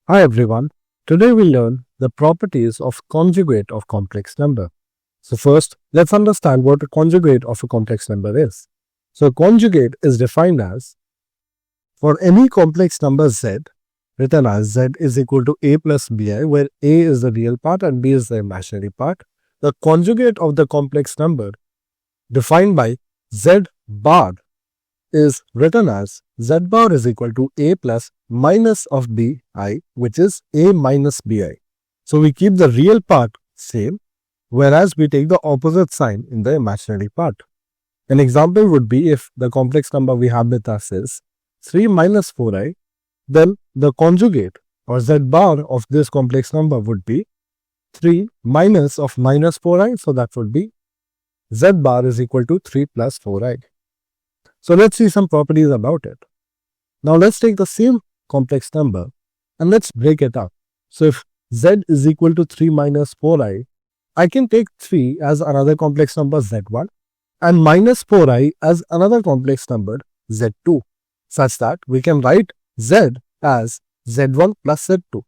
Hi everyone, today we learn the properties of conjugate of complex number. So first, let's understand what a conjugate of a complex number is. So conjugate is defined as for any complex number z, written as z is equal to a plus bi, where a is the real part and b is the imaginary part. The conjugate of the complex number defined by z bar is written as z bar is equal to a plus minus of bi, which is a minus bi. So we keep the real part same, whereas we take the opposite sign in the imaginary part. An example would be if the complex number we have with us is 3 minus 4i, then the conjugate or z bar of this complex number would be 3 minus of minus 4i, so that would be z bar is equal to 3 plus 4i. So let's see some properties about it. Now let's take the same complex number and let's break it up. So if z is equal to 3 minus 4i, I can take 3 as another complex number z1 and minus 4i as another complex number z2, such that we can write z as z1 plus z2.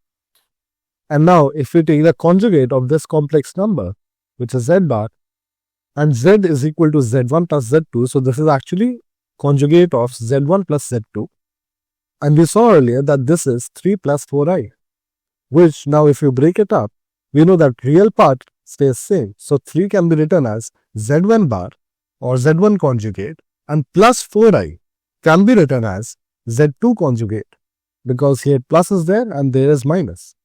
And now if we take the conjugate of this complex number, which is z bar, and z is equal to z1 plus z2, so this is actually conjugate of z1 plus z2, and we saw earlier that this is 3 plus 4i, which now if you break it up, we know that real part stays same. So 3 can be written as z1 bar or z1 conjugate, and plus 4i can be written as z2 conjugate, because here plus is there and there is minus.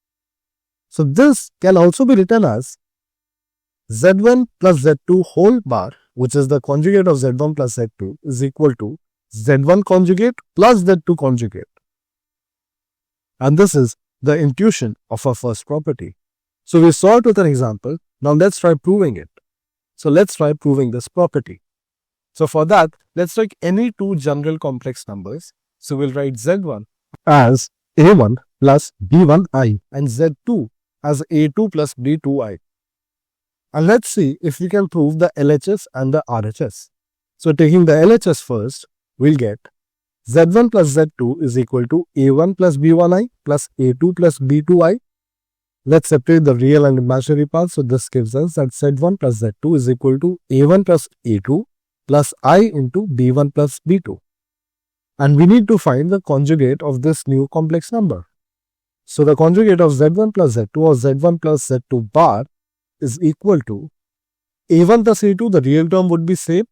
So this can also be written as z1 plus z2 whole bar, which is the conjugate of z1 plus z2, is equal to z1 conjugate plus z2 conjugate. And this is the intuition of our first property. So we saw it with an example. Now let's try proving it. So let's try proving this property. So for that, let's take any two general complex numbers. So we'll write z1 as a1 plus b1i and z2 as a2 plus b2i. And let's see if we can prove the LHS and the RHS. So taking the LHS first, we'll get z1 plus z2 is equal to a1 plus b1i plus a2 plus b2i. Let's separate the real and imaginary parts. So this gives us that z1 plus z2 is equal to a1 plus a2 plus I into b1 plus b2. And we need to find the conjugate of this new complex number. So the conjugate of z1 plus z2 or z1 plus z2 bar is equal to a1 plus a2, the real term would be same,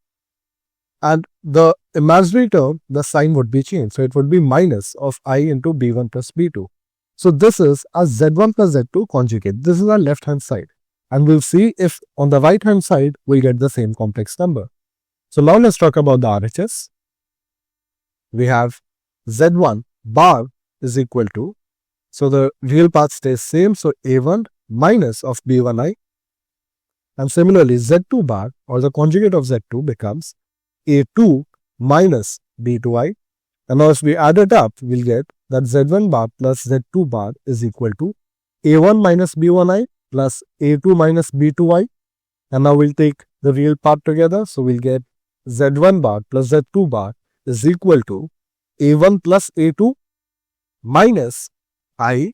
and the imaginary term, the sign would be changed. So it would be minus of I into b1 plus b2. So this is a z1 plus z2 conjugate. This is our left hand side. And we'll see if on the right hand side, we'll get the same complex number. So now let's talk about the RHS. We have z1 bar is equal to, so the real part stays same, so a1 minus of b1i. And similarly, z2 bar or the conjugate of z2 becomes a2 minus b2i. And now if we add it up, we'll get that z1 bar plus z2 bar is equal to a1 minus b1i plus a2 minus b2i. And now we'll take the real part together. So we'll get z1 bar plus z2 bar is equal to a1 plus a2 minus I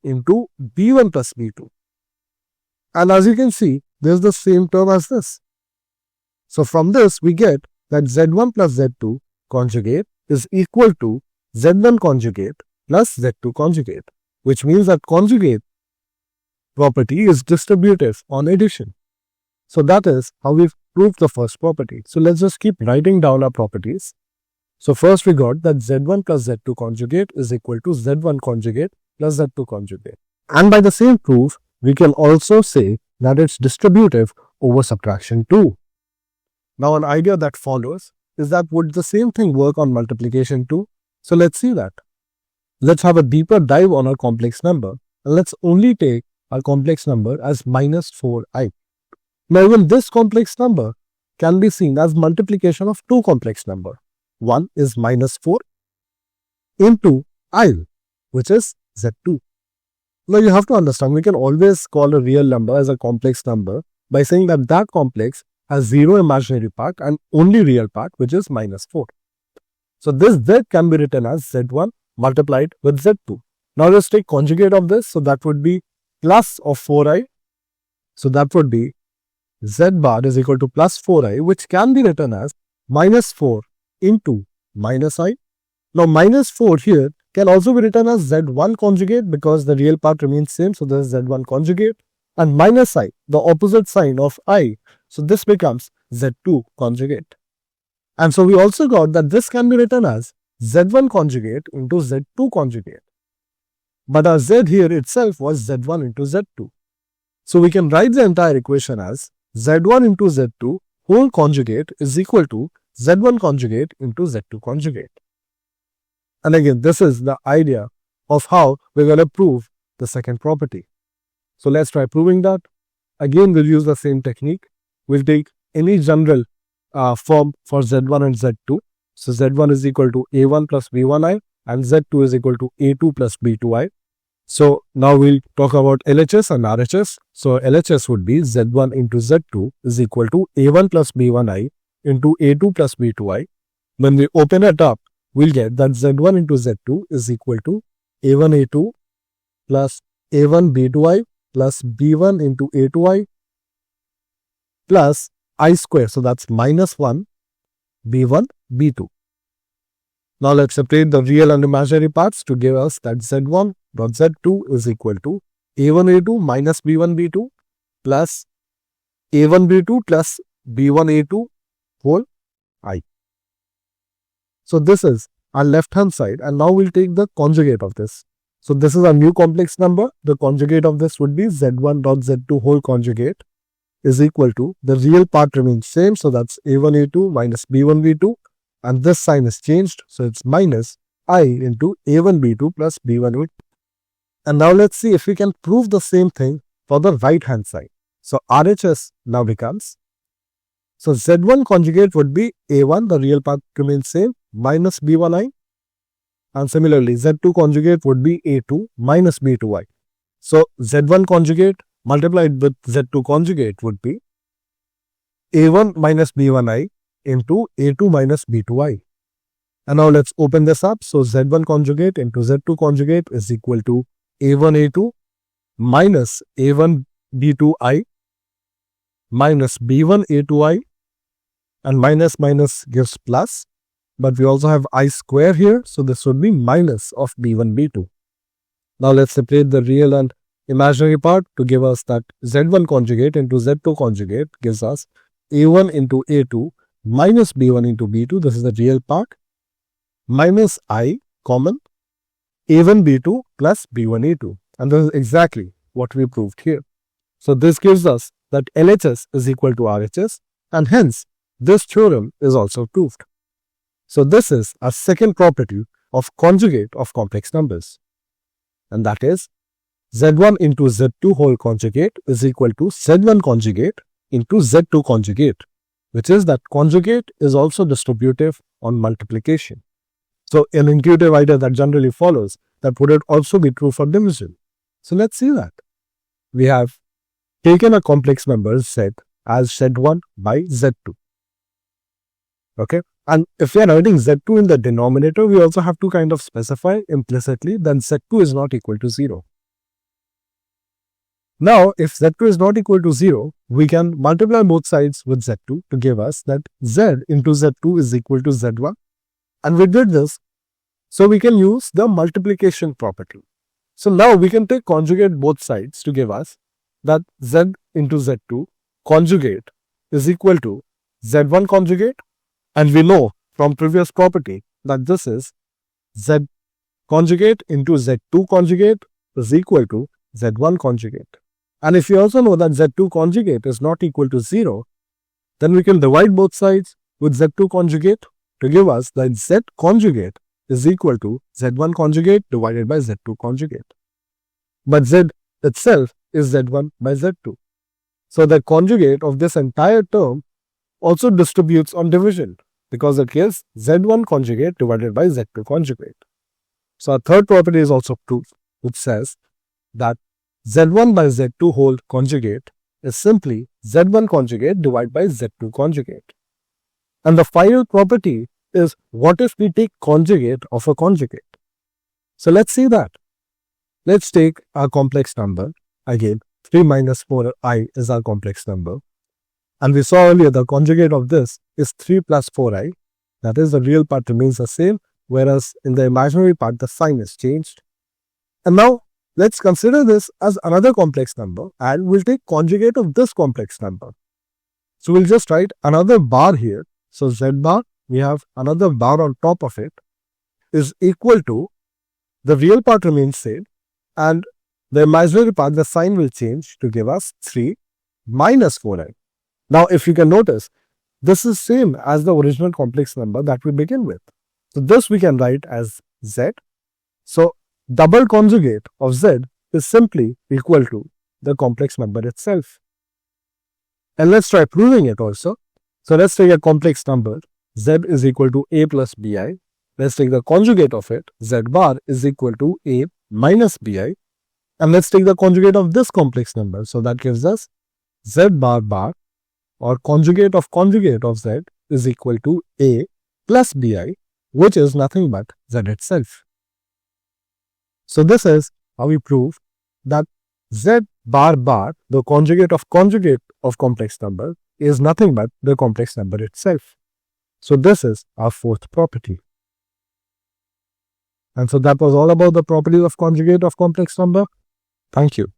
into b1 plus b2. And as you can see, there's the same term as this. So from this, we get that z1 plus z2 conjugate is equal to z1 conjugate plus z2 conjugate, which means that conjugate property is distributive on addition. So that is how we've proved the first property. So let's just keep writing down our properties. So first we got that z1 plus z2 conjugate is equal to z1 conjugate plus z2 conjugate. And by the same proof, we can also say that it's distributive over subtraction too. Now an idea that follows is that would the same thing work on multiplication too? So let's see that. Let's have a deeper dive on our complex number, and let's only take our complex number as minus 4i. Now even this complex number can be seen as multiplication of two complex number. One is minus 4 into I, which is z2. Now you have to understand, we can always call a real number as a complex number by saying that that complex has zero imaginary part and only real part, which is minus 4. So this z can be written as z1 multiplied with z2. Now let's take conjugate of this. So that would be plus of 4i. So that would be z bar is equal to plus 4i, which can be written as minus 4 into minus I. Now minus 4 here can also be written as z1 conjugate because the real part remains same. So this is z1 conjugate, and minus I, the opposite sign of I. So this becomes z2 conjugate. And so we also got that this can be written as z1 conjugate into z2 conjugate. But our z here itself was z1 into z2. So we can write the entire equation as z1 into z2 whole conjugate is equal to z1 conjugate into z2 conjugate. And again, this is the idea of how we're going to prove the second property. So let's try proving that. Again, we'll use the same technique. We'll take any general form for z1 and z2. So z1 is equal to a1 plus b1i and z2 is equal to a2 plus b2i. So now we'll talk about LHS and RHS. So LHS would be z1 into z2 is equal to a1 plus b1i into a2 plus b2i. When we open it up, we'll get that z1 into z2 is equal to a1 a2 plus a1 b2i plus b1 into a2i plus I square. So that's minus 1 b1 b2. Now let's separate the real and imaginary parts to give us that z1 dot z2 is equal to a1 a2 minus b1 b2 plus a1 b2 plus b1 a2 whole I. So this is our left hand side, and now we'll take the conjugate of this. So this is a new complex number. The conjugate of this would be z1 dot z2 whole conjugate is equal to, the real part remains same, so that's a1 a2 minus b1 b2, and this sign is changed, so it's minus I into a1 b2 plus b1 b2. And now let's see if we can prove the same thing for the right hand side. So RHS now becomes, so z1 conjugate would be a1, the real part remains same, minus b1i, and similarly z2 conjugate would be a2 minus b2i. So z1 conjugate multiplied with z2 conjugate would be a1 minus b1i into a2 minus b2i. And now let's open this up. So z1 conjugate into z2 conjugate is equal to a1 a2 minus a1 b2i minus b1 a2i, and minus minus gives plus, but we also have I square here, so this would be minus of b1 b2. Now let's separate the real and imaginary part to give us that z1 conjugate into z2 conjugate gives us a1 into a2 minus b1 into b2, this is the real part, minus I common a1 b2 plus b1 a2, and this is exactly what we proved here. So this gives us that LHS is equal to RHS, and hence this theorem is also proved. So this is a second property of conjugate of complex numbers, and that is z1 into z2 whole conjugate is equal to z1 conjugate into z2 conjugate, which is that conjugate is also distributive on multiplication. So an intuitive idea that generally follows, that would it also be true for division. So let's see that. We have taken a complex number z as z1 by z2. Okay, and if we are writing z2 in the denominator, we also have to kind of specify implicitly that z2 is not equal to 0. Now, if z2 is not equal to 0, we can multiply both sides with z2 to give us that z into z2 is equal to z1. And we did this, so we can use the multiplication property. So now we can take conjugate both sides to give us that z into z2 conjugate is equal to z1 conjugate, and we know from previous property that this is z conjugate into z2 conjugate is equal to z1 conjugate. And if you also know that z2 conjugate is not equal to 0, then we can divide both sides with z2 conjugate to give us that z conjugate is equal to z1 conjugate divided by z2 conjugate. But z itself is z1 by z2. So the conjugate of this entire term also distributes on division because it gives z1 conjugate divided by z2 conjugate. So our third property is also proved, which says that z1 by z2 whole conjugate is simply z1 conjugate divided by z2 conjugate. And the final property is, what if we take conjugate of a conjugate? So let's see that. let's take our complex number. Again, 3 minus 4i is our complex number. And we saw earlier the conjugate of this is 3 plus 4i. That is, the real part remains the same, whereas in the imaginary part, the sign is changed. And now, let's consider this as another complex number, and we'll take conjugate of this complex number. So we'll just write another bar here. So z bar, we have another bar on top of it, is equal to, the real part remains same, and the imaginary part, the sign will change to give us 3 minus 4i. Now, if you can notice, this is same as the original complex number that we begin with. So this we can write as z. So double conjugate of z is simply equal to the complex number itself. And let's try proving it also. So let's take a complex number, z is equal to a plus bi. Let's take the conjugate of it, z bar is equal to a minus bi. And let's take the conjugate of this complex number. So that gives us z bar bar, or conjugate of z is equal to a plus bi, which is nothing but z itself. So this is how we prove that z bar bar, the conjugate of complex number, is nothing but the complex number itself. So this is our fourth property. And so that was all about the properties of conjugate of complex number. Thank you.